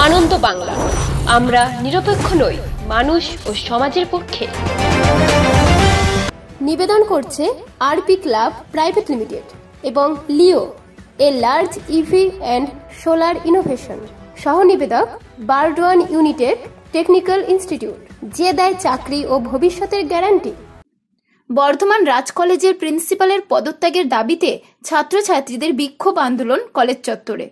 আনন্দ বাংলা, আমরা নিরপেক্ষ নই, মানুষ ও সমাজের পক্ষে। নিবেদন করছে আরপি ক্লাব প্রাইভেট লিমিটেড এবং Leo, a large EV and solar innovation. সহ নিবেদক বারডোয়ান ইউনিটেক টেকনিক্যাল ইনস্টিটিউট, যে দেয় চাকরি ও ভবিষ্যতের গ্যারান্টি। বর্ধমান রাজ কলেজের প্রিন্সিপালের পদত্যাগের দাবিতে ছাত্রছাত্রীদের বিক্ষোভ আন্দোলন কলেজ চত্বরে।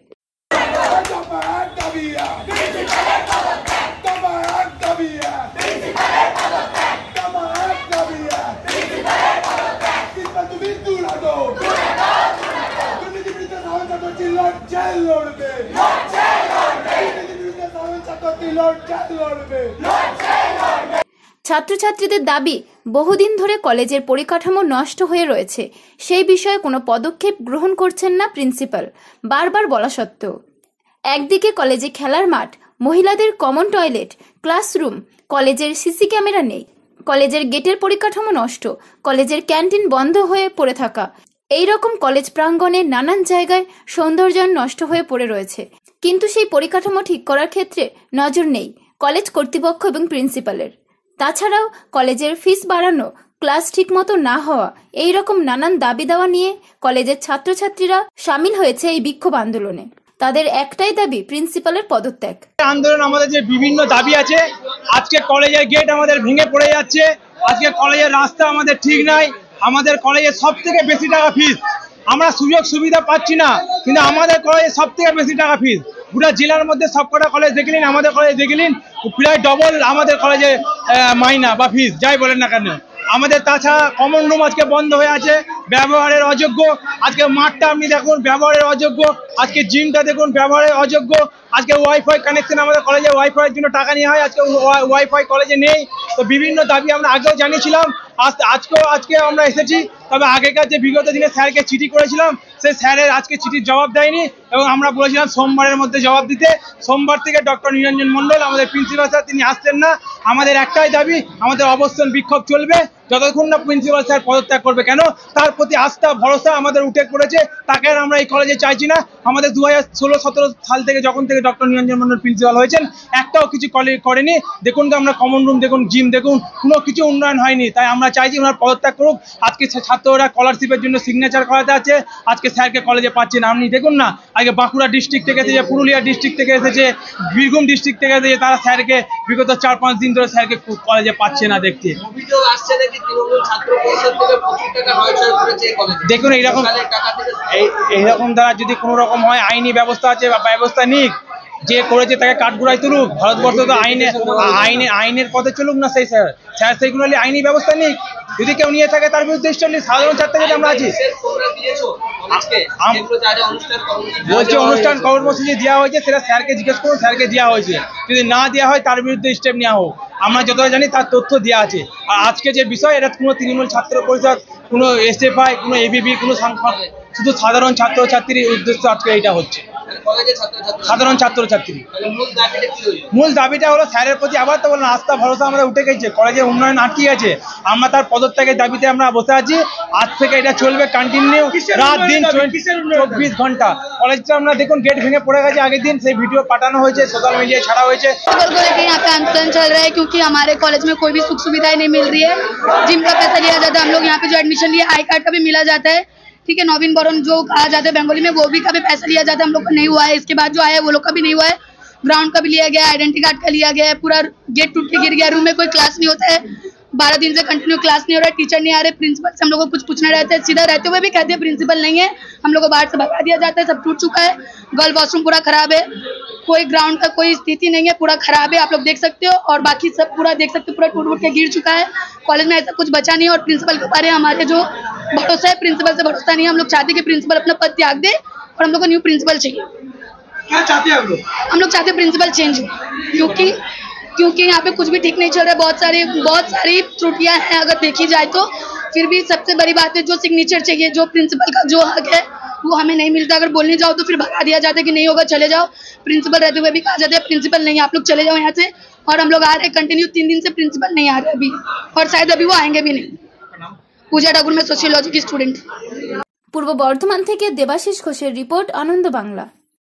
ছাত্রছাত্রীদের দাবি, বহুদিন ধরে কলেজের পরিকাঠামো নষ্ট হয়ে রয়েছে, সেই বিষয়ে কোনো পদক্ষেপ গ্রহণ করছেন না প্রিন্সিপাল। বারবার বলা সত্ত্বেও একদিকে কলেজে খেলার মাঠ, মহিলাদের কমন টয়লেট, ক্লাসরুম, কলেজের সিসি ক্যামেরা নেই, কলেজের গেটের পরিকাঠামো নষ্ট, কলেজের ক্যান্টিন বন্ধ হয়ে পড়ে থাকা, এই রকম কলেজ প্রাঙ্গণে নানান জায়গায় সৌন্দর্যায়ন নষ্ট হয়ে পড়ে রয়েছে। কিন্তু সেই পরিকাঠামো ঠিক করার ক্ষেত্রে নজর নেই কলেজ কর্তৃপক্ষ এবং প্রিন্সিপালের। তাছাড়াও কলেজের ফিস বাড়ানো, ক্লাস ঠিকমতো না হওয়া, এই রকম নানান দাবি দেওয়া নিয়ে কলেজের ছাত্রছাত্রীরা সামিল হয়েছে এই বিক্ষোভ আন্দোলনে। তাদের একটাই দাবি, প্রিন্সিপালের পদত্যাগ। আন্দোলন আমাদের যে বিভিন্ন দাবি আছে, আজকে কলেজের গেট আমাদের ভেঙে পড়ে যাচ্ছে, আজকে কলেজের রাস্তা আমাদের ঠিক নাই, আমাদের কলেজে সব থেকে বেশি টাকা ফিস, আমরা সুযোগ সুবিধা পাচ্ছি না, কিন্তু আমাদের কলেজে সব থেকে বেশি টাকা ফিস। পুরো জেলার মধ্যে সবকটা কলেজ দেখলেন, আমাদের কলেজ দেখলেন প্রায় ডবল আমাদের কলেজে মাইনা বা ফিস, যাই বলেন না কেন। আমাদের তাছাড়া কমন রুম আজকে বন্ধ হয়ে আছে, ব্যবহারের অযোগ্য। আজকে মাঠটা আপনি দেখুন, ব্যবহারের অযোগ্য। আজকে জিমটা দেখুন, ব্যবহারের অযোগ্য। আজকে ওয়াইফাই কানেকশন আমাদের কলেজে ওয়াইফাইয়ের জন্য টাকা নেওয়া হয়, আজকে ওয়াইফাই কলেজে নেই। তো বিভিন্ন দাবি আমরা আগেও জানিয়েছিলাম, আজকে আমরা এসেছি। তবে আগেকার যে বিগত দিনে স্যারকে চিঠি করেছিলাম, সেই স্যারের আজকে চিঠির জবাব দেয়নি এবং আমরা বলেছিলাম সোমবারের মধ্যে জবাব দিতে। সোমবার থেকে ডক্টর নিরঞ্জন মণ্ডল আমাদের প্রিন্সিপাল স্যার, তিনি আসছেন না। আমাদের একটাই দাবি, আমাদের অবস্থান বিক্ষোভ চলবে যতক্ষণ না প্রিন্সিপাল স্যার পদত্যাগ করবে। কেন? তার প্রতি আস্থা ভরসা আমাদের উঠে পড়েছে, তাকে আর আমরা এই কলেজে চাইছি না। আমাদের 2016-17 সাল থেকে যখন থেকে ডক্টর নিরঞ্জন মণ্ডল প্রিন্সিপাল হয়েছেন, একটাও কিছু কলেজ করেনি। দেখুন তো আমরা কমন রুম দেখুন, জিম দেখুন, কোনো কিছু উন্নয়ন হয়নি। তাই আমরা চাইছি ওনার পদত্যাগ করুক। আজকে ছাত্ররা স্কলারশিপের জন্য সিগনেচার করাতে আছে, আজকে স্যারকে কলেজে পাচ্ছে না। আপনি দেখুন না, আগে বাঁকুড়া ডিস্ট্রিক্ট থেকে এসেছে, পুরুলিয়া ডিস্ট্রিক্ট থেকে এসেছে, বীরভূম ডিস্ট্রিক্ট থেকে এসেছে, তারা স্যারকে বিগত 4-5 দিন ধরে স্যারকে কলেজে পাচ্ছে না দেখতে। দেখুন এইরকম দ্বারা যদি কোনো রকম হয়, আইনি ব্যবস্থা আছে বা ব্যবস্থা নিক, যে করেছে তাকে কাঠগড়ায় তুলুক। ভারতবর্ষ তো আইনের পথে চলুক না, সেই স্যার সেইগুলো আইনি ব্যবস্থা নিক। যদি কেউ নিয়ে থাকে তার বিরুদ্ধে সাধারণ ছাত্র যদি আমরা আছি, বলছি অনুষ্ঠান কর্মসূচি দেওয়া হয়েছে, সেটা স্যারকে জিজ্ঞেস করুন, স্যারকে দেওয়া হয়েছে। যদি না দেওয়া হয় তার বিরুদ্ধে স্টেপ নেওয়া হোক। আমরা যতটা জানি তার তথ্য দেওয়া আছে। আর আজকে যে বিষয়, এটা কোনো তৃণমূল ছাত্র পরিষদ, কোনো এসএফআই, কোনো এবিবি, কোনো শুধু সাধারণ ছাত্রছাত্রীর উদ্দেশ্য আজকে এটা হচ্ছে। সাধারণ ছাত্রছাত্রী মূল দাবিটা হলো স্যারের প্রতি আবার তো বললাম আস্থা ভরসা আমাদের উঠে গেছে, কলেজের উন্নয়ন আটকে গেছে। আমরা তার পদত্যাগের দাবিতে আমরা বসে আছি। আজ থেকে এটা চলবে কন্টিনিউ, রাত দিন 24 ঘন্টা। কলেজটা আমরা দেখুন গেট ভেঙে পড়ে গেছে, আগের দিন সেই ভিডিও পাঠানো হয়েছে, সোশ্যাল মিডিয়ায় ছাড়া হয়েছে। यहाँ पे आंदोलन चल रहा है क्योंकि हमारे कॉलेज में कोई भी सुख सुविधाएं नहीं मिल रही है। जिम का पैसा लिया जाता है, हम लोग यहाँ पे जो एडमिशन लिए आई कार्ड का भी मिला जाता है, ठीक है। नवीन बरन जो कहा जाता है बंगाली में, वो भी का भी पैसा लिया जाता है, हम लोग का नहीं हुआ है। इसके बाद जो आया वो लोग का भी नहीं हुआ है। ग्राउंड का भी लिया गया, आइडेंटिटी कार्ड का लिया गया है, पूरा गेट टूट के गिर गया, रूम में कोई क्लास नहीं होता है, 12 दिन से कंटिन्यू क्लास नहीं हो रहा है, टीचर नहीं आ रहे, प्रिंसिपल से हम लोग को कुछ पूछना रहता है, सीधा रहते हुए भी कहते हैं प्रिंसिपल नहीं है, हम लोग को बाहर से भगा दिया जाता है। सब टूट चुका है, गर्ल वॉशरूम पूरा खराब है, कोई ग्राउंड का कोई स्थिति नहीं है, पूरा खराब है, आप लोग देख सकते हो। और बाकी सब पूरा देख सकते हो, पूरा टूट के गिर चुका है। कॉलेज में ऐसा कुछ बचा नहीं है। और प्रिंसिपल के बारे में हमारे जो भरोसा है, प्रिंसिपल से भरोसा नहीं है। हम लोग चाहते हैं कि प्रिंसिपल अपना पद त्याग दे और हम लोग को न्यू प्रिंसिपल चाहिए। क्या चाहते हैं हम लोग चाहते हैं प्रिंसिपल चेंज हो, क्योंकि यहाँ पे कुछ भी ठीक नहीं चल रहा है। बहुत सारी त्रुटियां हैं अगर देखी जाए तो। फिर भी सबसे बड़ी बात है, जो सिग्नेचर चाहिए, जो प्रिंसिपल का जो हक है, वो हमें नहीं मिलता। अगर बोलने जाओ तो फिर भगा दिया जाता है कि नहीं होगा, चले जाओ। प्रिंसिपल रहते हुए भी कहा जाता है प्रिंसिपल नहीं, आप लोग चले जाओ यहाँ से। और हम लोग आ रहे हैं कंटिन्यू 3 दिन से, प्रिंसिपल नहीं आ रहे अभी, और शायद अभी वो आएंगे भी नहीं। पूजा ठाकुर, में सोशियोलॉजी की स्टूडेंट। পূর্ব বর্ধমান থেকে দেবাশিস ঘোষের রিপোর্ট, আনন্দ বাংলা।